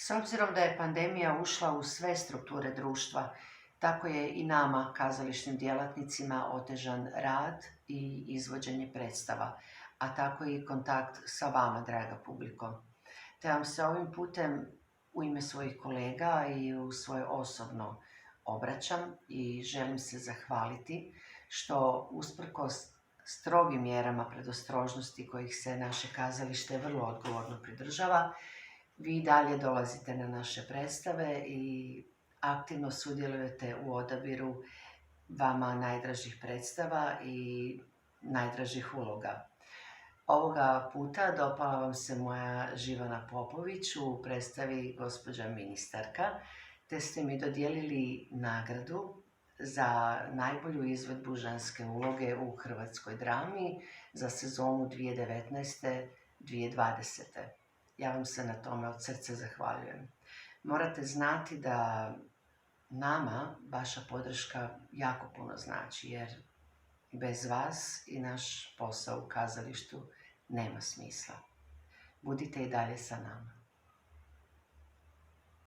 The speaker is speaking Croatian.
S obzirom da je pandemija ušla u sve strukture društva, tako je i nama, kazališnim djelatnicima, otežan rad i izvođenje predstava, a tako i kontakt sa vama, draga publiko. Te vam se ovim putem u ime svojih kolega i u svoje osobno obraćam i želim se zahvaliti što usprkos strogim mjerama predostrožnosti kojih se naše kazalište vrlo odgovorno pridržava, vi dalje dolazite na naše predstave i aktivno sudjelujete u odabiru vama najdražih predstava i najdražih uloga. Ovoga puta dopala vam se moja Živana Popović u predstavi Gospođa ministarka, te ste mi dodijelili nagradu za najbolju izvedbu ženske uloge u hrvatskoj drami za sezonu 2019-2020. Ja vam se na tome od srca zahvaljujem. Morate znati da nama vaša podrška jako puno znači, jer bez vas i naš posao u kazalištu nema smisla. Budite i dalje sa nama.